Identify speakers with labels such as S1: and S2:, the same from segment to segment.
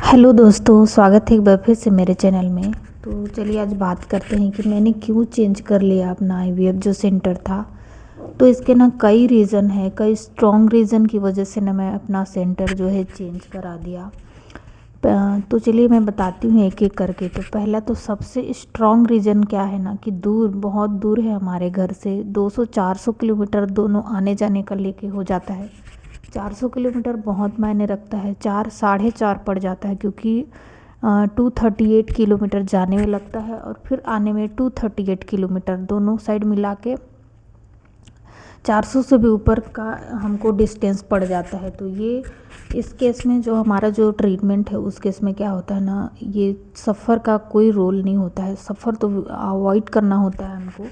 S1: Hello दोस्तों, स्वागत है एक बार फिर से मेरे चैनल में। तो चलिए आज बात करते हैं कि मैंने क्यों चेंज कर लिया अपना आईवीएफ जो सेंटर था। तो इसके ना कई रीज़न है, कई स्ट्रॉन्ग रीज़न की वजह से ना मैं अपना सेंटर जो है चेंज करा दिया। तो चलिए मैं बताती हूँ एक एक करके। तो पहला तो सबसे स्ट्रॉन्ग रीज़न क्या है ना कि दूर, बहुत दूर है हमारे घर से, 200-400 किलोमीटर दोनों आने जाने का लेके हो जाता है। 400 किलोमीटर बहुत मायने रखता है, 4 साढ़े 4 पड़ जाता है, क्योंकि 238 किलोमीटर जाने में लगता है और फिर आने में 238 किलोमीटर, दोनों साइड मिला के 400 से भी ऊपर का हमको डिस्टेंस पड़ जाता है। तो ये इस केस में जो हमारा जो ट्रीटमेंट है उस केस में क्या होता है ना, ये सफ़र का कोई रोल नहीं होता है, सफ़र तो अवॉइड करना होता है हमको।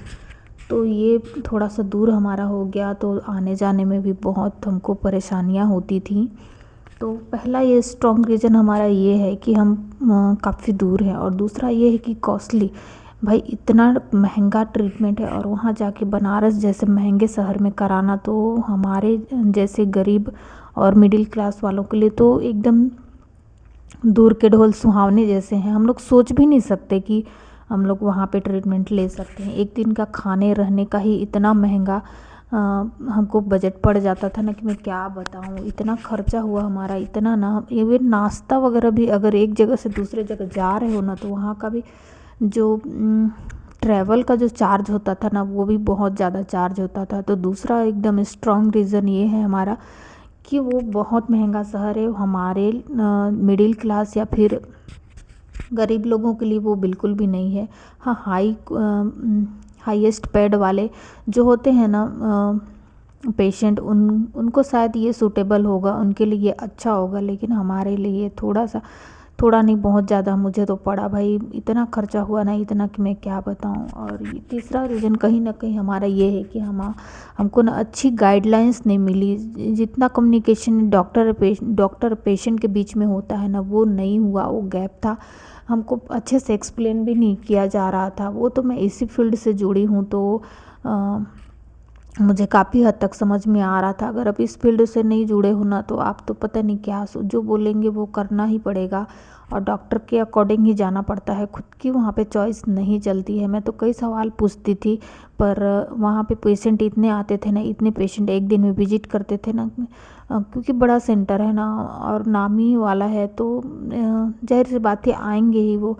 S1: तो ये थोड़ा सा दूर हमारा हो गया तो आने जाने में भी बहुत हमको परेशानियां होती थी। तो पहला ये स्ट्रॉन्ग रीज़न हमारा ये है कि हम काफ़ी दूर हैं, और दूसरा ये है कि कॉस्टली। भाई इतना महंगा ट्रीटमेंट है, और वहाँ जाके बनारस जैसे महंगे शहर में कराना तो हमारे जैसे गरीब और मिडिल क्लास वालों के लिए तो एकदम दूर के ढोल सुहावने जैसे हैं। हम लोग सोच भी नहीं सकते कि हम लोग वहाँ पे ट्रीटमेंट ले सकते हैं। एक दिन का खाने रहने का ही इतना महंगा हमको बजट पड़ जाता था ना कि मैं क्या बताऊँ, इतना खर्चा हुआ हमारा, इतना ना, ये नाश्ता वगैरह भी अगर एक जगह से दूसरे जगह जा रहे हो ना तो वहाँ का भी जो ट्रैवल का जो चार्ज होता था ना वो भी बहुत ज़्यादा चार्ज होता था। तो दूसरा एकदम स्ट्रॉन्ग रीज़न ये है हमारा कि वो बहुत महंगा शहर है, हमारे मिडिल क्लास या फिर गरीब लोगों के लिए वो बिल्कुल भी नहीं है। हाँ, हाईएस्ट पेड वाले जो होते हैं ना पेशेंट, उनको शायद ये सूटेबल होगा, उनके लिए ये अच्छा होगा, लेकिन हमारे लिए थोड़ा सा, थोड़ा नहीं बहुत ज़्यादा मुझे तो पड़ा भाई, इतना खर्चा हुआ ना, इतना कि मैं क्या बताऊं। और ये तीसरा रीज़न कहीं ना कहीं हमारा ये है कि हमको ना अच्छी गाइडलाइंस नहीं मिली। जितना कम्युनिकेशन डॉक्टर पेशेंट के बीच में होता है ना वो नहीं हुआ, वो गैप था। हमको अच्छे से एक्सप्लेन भी नहीं किया जा रहा था। वो तो मैं इसी फील्ड से जुड़ी हूँ तो मुझे काफ़ी हद तक समझ में आ रहा था। अगर आप इस फील्ड से नहीं जुड़े हो ना तो आप तो पता नहीं क्या जो बोलेंगे वो करना ही पड़ेगा, और डॉक्टर के अकॉर्डिंग ही जाना पड़ता है, खुद की वहाँ पे चॉइस नहीं चलती है। मैं तो कई सवाल पूछती थी, पर वहाँ पे पेशेंट इतने आते थे ना, इतने पेशेंट एक दिन में विजिट करते थे ना, क्योंकि बड़ा सेंटर है ना और नामी वाला है, तो जाहिर सी बात है आएंगे ही वो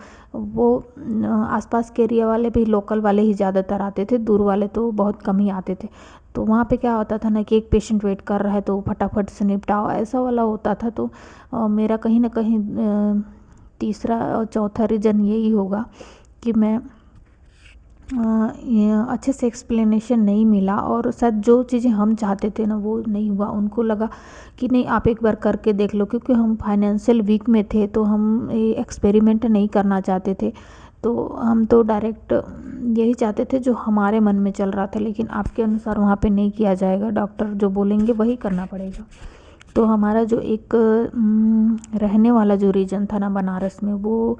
S1: आसपास के एरिया वाले भी, लोकल वाले ही ज़्यादातर आते थे, दूर वाले तो बहुत कम ही आते थे। तो वहाँ पे क्या होता था ना कि एक पेशेंट वेट कर रहा है तो फटाफट से निपटाओ, ऐसा वाला होता था। तो मेरा कहीं ना कहीं तीसरा और चौथा रीज़न यही होगा कि मैं ये अच्छे से एक्सप्लेनेशन नहीं मिला, और शायद जो चीज़ें हम चाहते थे ना वो नहीं हुआ। उनको लगा कि नहीं आप एक बार करके देख लो, क्योंकि हम फाइनेंशियल वीक में थे तो हम ये एक्सपेरिमेंट नहीं करना चाहते थे। तो हम तो डायरेक्ट यही चाहते थे जो हमारे मन में चल रहा था, लेकिन आपके अनुसार वहाँ पे नहीं किया जाएगा, डॉक्टर जो बोलेंगे वही करना पड़ेगा। तो हमारा जो एक रहने वाला जो रीजन था ना बनारस में, वो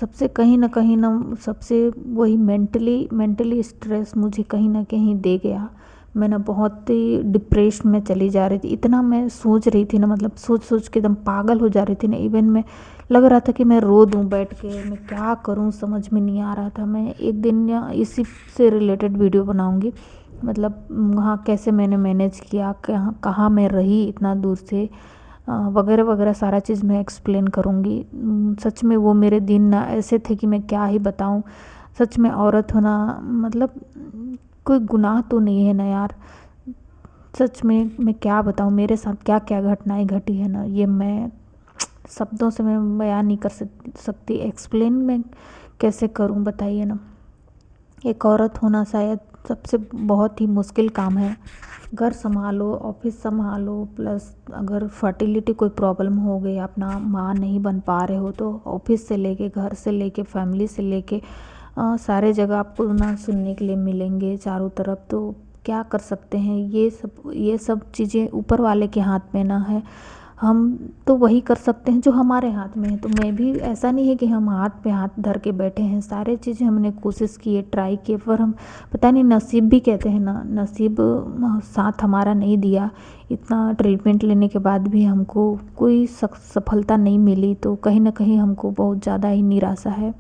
S1: सबसे कहीं ना सबसे वही मेंटली स्ट्रेस मुझे कहीं ना कहीं दे गया। मैं ना बहुत ही डिप्रेशन में चली जा रही थी, इतना मैं सोच रही थी ना, मतलब सोच सोच के एकदम पागल हो जा रही थी ना। इवन मैं लग रहा था कि मैं रो दूँ बैठ के, मैं क्या करूँ समझ में नहीं आ रहा था। मैं एक दिन या इसी से रिलेटेड वीडियो बनाऊँगी, मतलब वहाँ कैसे मैंने मैनेज किया, कहाँ कहाँ मैं रही इतना दूर से, वगैरह वगैरह सारा चीज़ मैं एक्सप्लेन करूँगी। सच में वो मेरे दिन ना ऐसे थे कि मैं क्या ही बताऊँ। सच में औरत होना मतलब कोई गुनाह तो नहीं है ना यार। सच में मैं क्या बताऊँ मेरे साथ क्या क्या घटनाएं घटी है ना, ये मैं शब्दों से मैं बयान नहीं कर सकती। एक्सप्लेन मैं कैसे करूँ बताइए ना। एक औरत होना शायद सबसे बहुत ही मुश्किल काम है। घर संभालो, ऑफिस संभालो, प्लस अगर फर्टिलिटी कोई प्रॉब्लम हो गई, अपना माँ नहीं बन पा रहे हो, तो ऑफिस से लेके, घर से लेके, फैमिली से लेके सारे जगह आपको ना सुनने के लिए मिलेंगे चारों तरफ। तो क्या कर सकते हैं, ये सब चीज़ें ऊपर वाले के हाथ में ना है। हम तो वही कर सकते हैं जो हमारे हाथ में है। तो मैं भी, ऐसा नहीं है कि हम हाथ पे हाथ धर के बैठे हैं, सारे चीज़ें हमने कोशिश की है, ट्राई किए, पर हम, पता नहीं, नसीब भी कहते हैं ना, नसीब साथ हमारा नहीं दिया। इतना ट्रीटमेंट लेने के बाद भी हमको कोई सफलता नहीं मिली, तो कहीं ना कहीं हमको बहुत ज़्यादा ही निराशा है।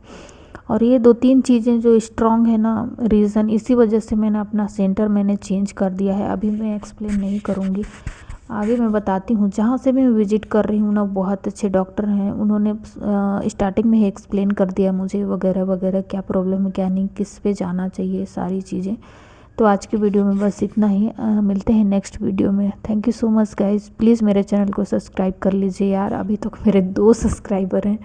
S1: और ये 2-3 चीज़ें जो स्ट्रॉन्ग है ना रीज़न, इसी वजह से मैंने अपना सेंटर चेंज कर दिया है। अभी मैं एक्सप्लेन नहीं करूँगी, आगे मैं बताती हूँ। जहाँ से मैं विज़िट कर रही हूँ ना, बहुत अच्छे डॉक्टर हैं, उन्होंने स्टार्टिंग में ही एक्सप्लेन कर दिया मुझे वगैरह वगैरह, क्या प्रॉब्लम है क्या नहीं, किस पे जाना चाहिए, सारी चीज़ें। तो आज की वीडियो में बस इतना ही। मिलते हैं नेक्स्ट वीडियो में। Thank you so much guys. Please मेरे चैनल को सब्सक्राइब कर लीजिए यार, अभी तक मेरे 2 सब्सक्राइबर हैं।